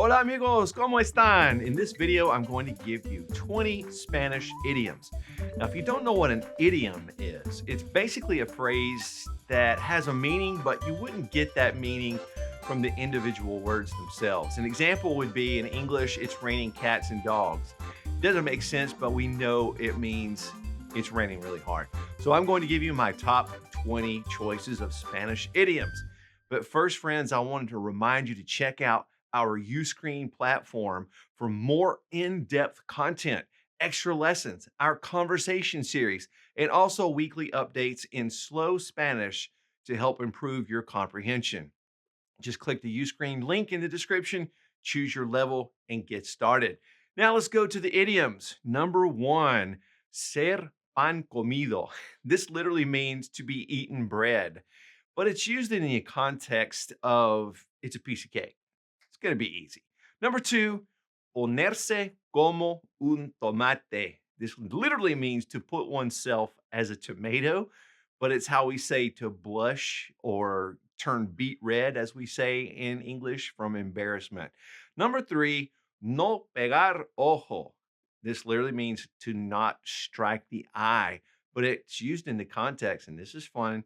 Hola amigos, ¿cómo están? In this video, I'm going to give you 20 Spanish idioms. Now, if you don't know what an idiom is, it's basically a phrase that has a meaning, but you wouldn't get that meaning from the individual words themselves. An example would be in English, it's raining cats and dogs. It doesn't make sense, but we know it means it's raining really hard. So I'm going to give you my top 20 choices of Spanish idioms. But first, friends, I wanted to remind you to check out our Uscreen platform for more in-depth content, extra lessons, our conversation series, and also weekly updates in slow Spanish to help improve your comprehension. Just click the Uscreen link in the description, choose your level, and get started. Now let's go to the idioms. Number one, ser Pancomido. This literally means to be eaten bread, but it's used in the context of it's a piece of cake. It's going to be easy. Number two, ponerse como un tomate. This literally means to put oneself as a tomato, but it's how we say to blush or turn beet red, as we say in English, from embarrassment. Number three, no pegar ojo. This literally means to not strike the eye, but it's used in the context, and this is fun.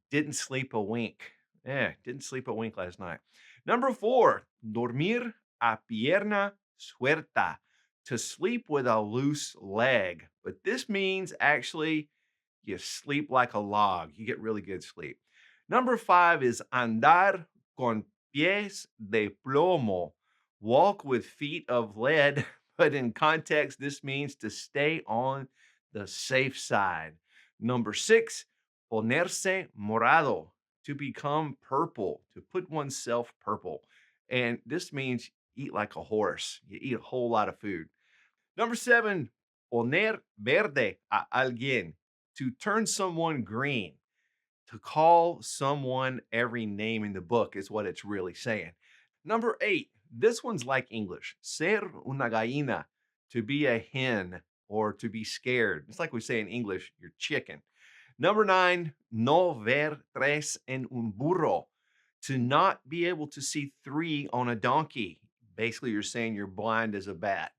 Didn't sleep a wink. Yeah, didn't sleep a wink last night. Number four, dormir appierna suelta, to sleep with a loose leg. But this means actually you sleep like a log. You get really good sleep. Number five is andar con pies de plomo, walk with feet of lead. But in context, this means to stay on the safe side. Number six, ponerse morado, to become purple, to put oneself purple. And this means eat like a horse. You eat a whole lot of food. Number seven, poner verde a alguien, to turn someone green, to call someone every name in the book is what it's really saying. Number eight, this one's like English, ser una gallina, to be a hen or to be scared. It's like we say in English, you're chicken. Number nine, no ver tres en un burro, to not be able to see three on a donkey. Basically, you're saying you're blind as a bat.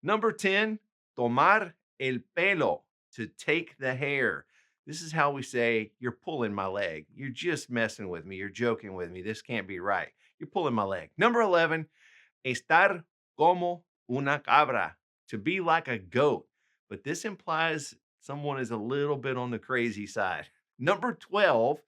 Number 10, tomar el pelo, to take the hair. This is how we say, you're pulling my leg. You're just messing with me. You're joking with me. This can't be right. You're pulling my leg. Number 11, estar como una cabra, to be like a goat. But this implies someone is a little bit on the crazy side. Number 12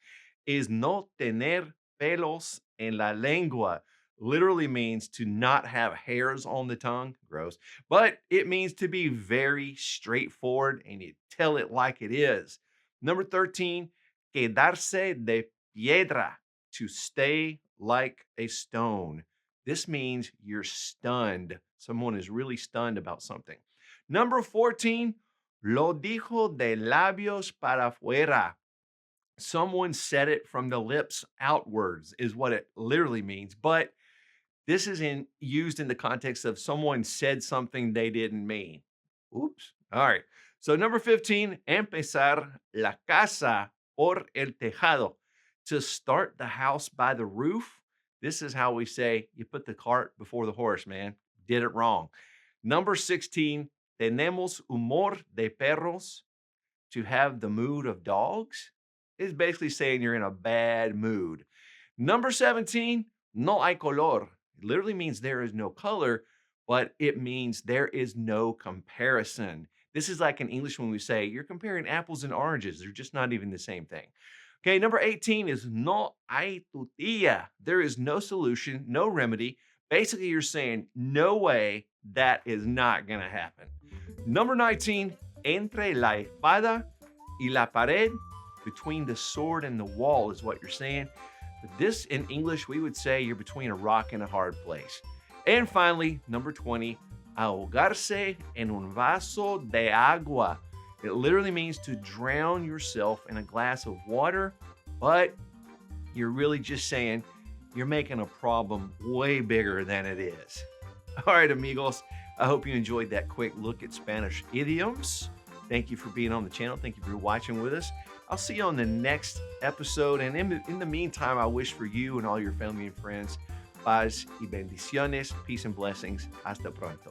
is no tener pelos en la lengua. Literally means to not have hairs on the tongue. Gross. But it means to be very straightforward and you tell it like it is. Number 13, quedarse de piedra, to stay like a stone. This means you're stunned. Someone is really stunned about something. Number 14, lo dijo de labios para afuera. Someone said it from the lips outwards is what it literally means, but this is used in the context of someone said something they didn't mean. Oops. All right. So number 15, empezar la casa por el tejado, to start the house by the roof. This is how we say you put the cart before the horse, man. Did it wrong. Number 16, tenemos humor de perros, to have the mood of dogs, is basically saying you're in a bad mood. Number 17, no hay color. It literally means there is no color, but it means there is no comparison. This is like in English when we say you're comparing apples and oranges. They're just not even the same thing. Okay, number 18 is no hay tutía. There is no solution, no remedy. Basically, you're saying no way, that is not going to happen. Number 19, entre la espada y la pared, between the sword and the wall is what you're saying. But this in English, we would say you're between a rock and a hard place. And finally, number 20, ahogarse en un vaso de agua. It literally means to drown yourself in a glass of water, but you're really just saying you're making a problem way bigger than it is. All right, amigos, I hope you enjoyed that quick look at Spanish idioms. Thank you for being on the channel. Thank you for watching with us. I'll see you on the next episode. And in the meantime, I wish for you and all your family and friends Paz y bendiciones. Peace and blessings. Hasta pronto.